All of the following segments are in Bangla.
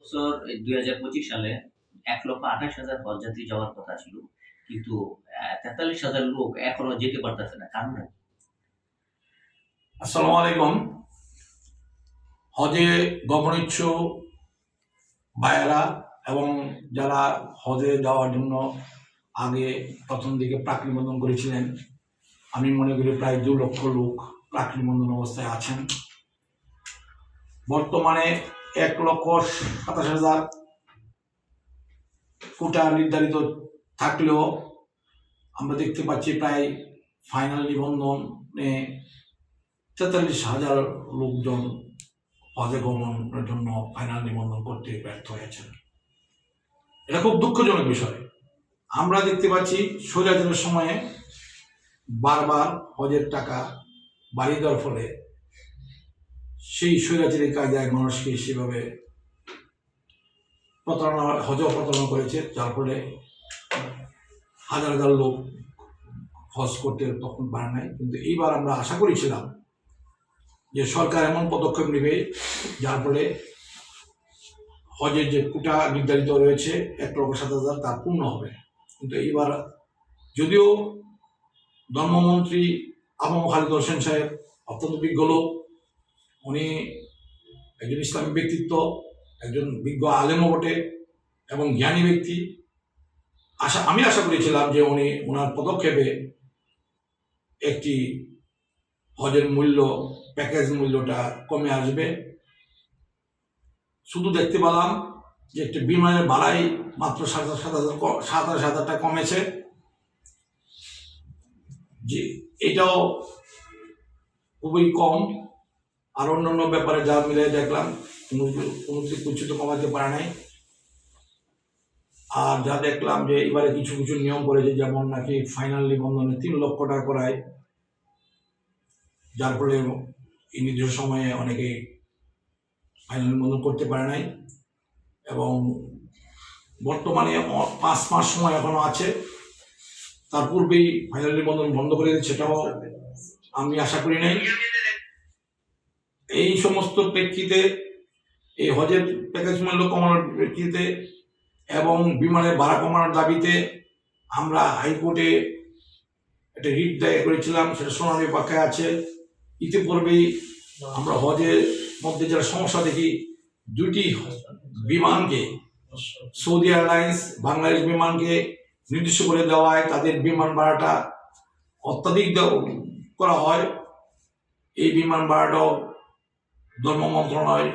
বছর 2025 সালে 1,28,000 হজযাত্রী যাওয়ার কথা ছিল, কিন্তু 43,000 লোক এখনো যেতে পারতেছে না। কারণ কি? আসসালামু আলাইকুম। হজে গমন ইচ্ছুক ভাইয়েরা এবং যারা হজে যাওয়ার জন্য আগে প্রথম দিকে প্রাক নিবন্ধন করেছিলেন, আমি মনে করি প্রায় 2 লক্ষ লোক প্রাক নিবন্ধন অবস্থায় আছেন। বর্তমানে 1,27,000 কোটা নির্ধারিত থাকলেও আমরা দেখতে পাচ্ছি প্রায় ফাইনাল নিবন্ধনে 43,000 লোকজন হজে গমনের জন্য ফাইনাল নিবন্ধন করতে ব্যর্থ হয়েছেন। এটা খুব দুঃখজনক বিষয়। আমরা দেখতে পাচ্ছি স্বৈরাচারের সময়ে বারবার হজের টাকা বাড়িয়ে দেওয়ার ফলে সেই স্বৈরাচারী কায়দায় মানুষকে সেভাবে প্রতারণা করেছে, যার ফলে হাজার হাজার লোক হজ করতে তখন পারে নাই। কিন্তু এইবার আমরা আশা করেছিলাম যে সরকার এমন পদক্ষেপ নেবে যার ফলে হজের যে কোটা নির্ধারিত রয়েছে 1,07,000 তা পূর্ণ হবে। কিন্তু এইবার যদিও ধর্মমন্ত্রী আবু খালিদ হোসেন সাহেব অত্যন্ত বিজ্ঞ লোক, উনি একজন ইসলামী ব্যক্তিত্ব, একজন বিজ্ঞ আলেমও বটে এবং জ্ঞানী ব্যক্তি। আমি আশা করেছিলাম যে উনি ওনার পদক্ষেপে একটি হজের মূল্য, প্যাকেজ মূল্যটা কমে আসবে। শুধু দেখতে পেলাম যে একটি বিমানের ভাড়াই মাত্র 27,000 টাকা কমেছে। যে এটাও খুবই কম। আর অন্যান্য ব্যাপারে যা মিলে দেখলাম কিছু তো কমাতে পারে নাই। আর যা দেখলাম যে এবারে কিছু কিছু নিয়ম করেছে, যেমন নাকি ফাইনাল নিবন্ধনে 3 লক্ষ টাকা করায়, যার ফলে এই নির্দিষ্ট সময়ে অনেকেই ফাইনাল নিবন্ধন করতে পারে নাই। এবং বর্তমানে 5 মাস সময় এখনো আছে, তার পূর্বেই ফাইনাল নিবন্ধন বন্ধ করে দিচ্ছে, সেটাও আমি আশা করি নাই। এই সমস্ত প্রেক্ষিতে, এই হজের প্যাকেজ মূল্য কমানোর প্রেক্ষিতে এবং বিমানের ভাড়া কমানোর দাবিতে আমরা হাইকোর্টে একটা রিট দায়ের করেছিলাম, সেটা শুনানি পক্ষে আছে। ইতিপূর্বেই আমরা হজের মধ্যে যারা সমস্যা দেখি, 2টি বিমানকে, সৌদি এয়ারলাইন্স বাংলাদেশ বিমানকে নির্দিষ্ট করে দেওয়ায় তাদের বিমান ভাড়াটা অত্যাধিক করা হয়। এই বিমান ভাড়াটাও ধর্ম মন্ত্রণালয়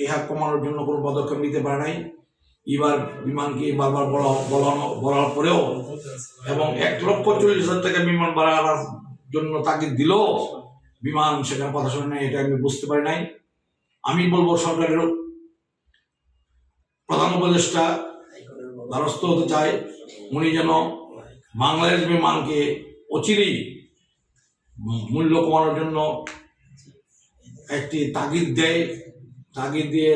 ইহা কমানোর জন্য কোনো পদক্ষেপ নিতে পারে নাই। এবার বিমানকে বারবার বলার পরেও এবং 1,40,000 টাকা বিমান ভাড়ার জন্য তাগিদ দিলেও বিমান সেখানে কথা শুনে নাই, এটা আমি বুঝতে পারি নাই। আমি বলবো সরকারের প্রধান উপদেষ্টা দ্বারস্থ হতে চাই, উনি যেন বাংলাদেশ বিমানকে অচিরেই মূল্য কমানোর জন্য একটি তাগিদ দেয়, তাগিদ দিয়ে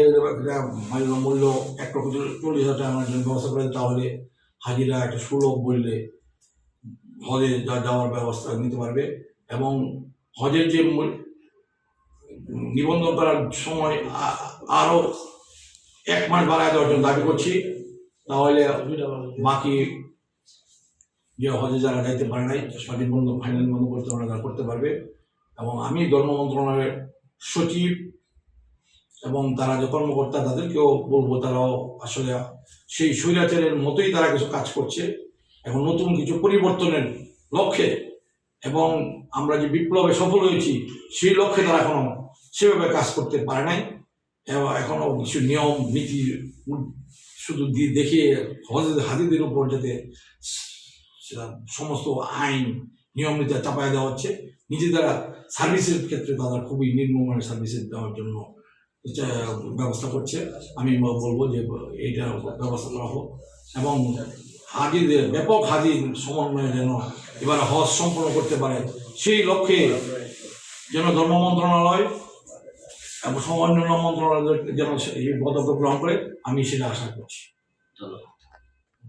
মূল্য 1,40,000 টাকা আমার জন্য ব্যবস্থা করে, তাহলে হাজিরা একটা সুলভ বললে হজে যাওয়ার ব্যবস্থা নিতে পারবে। এবং হজের যে নিবন্ধন করার সময় আরো 1 মাস বাড়ায় দেওয়ার জন্য দাবি করছি, তাহলে বাকি যে হজে যারা যাইতে পারে নাই সঠিক বন্ধ ফাইনাল বন্ধ করতে পারে তারা করতে পারবে। এবং আমি ধর্ম মন্ত্রণালয়ের সচিব এবং তারা যে কর্মকর্তা তাদেরকেও বলবো, তারাও আসলে সেই স্বৈরাচারের মতোই তারা কিছু কাজ করছে। এখন নতুন কিছু পরিবর্তনের লক্ষ্যে এবং আমরা যে বিপ্লবে সফল হয়েছি সেই লক্ষ্যে তারা এখনো সেভাবে কাজ করতে পারে নাই। এবং এখনো কিছু নিয়ম নীতি শুধু দেখিয়ে হাজিদের উপর যাতে সমস্ত আইন নিয়ম নীতি চাপায় দেওয়া হচ্ছে, নিজেরা সার্ভিসের ক্ষেত্রে তারা খুবই নিম্নমানের সার্ভিসেস দেওয়ার জন্য ব্যবস্থা করছে। আমি বলবো যে এইটা ব্যবস্থা করা হোক এবং হাজিদের ব্যাপক হাজির সমন্বয়ে যেন এবার হজ সম্পন্ন করতে পারে, সেই লক্ষ্যে যেন ধর্ম মন্ত্রণালয় এবং অন্যান্য মন্ত্রণালয় যেন এই পদক্ষেপ গ্রহণ করে, আমি সেটা আশা করছি।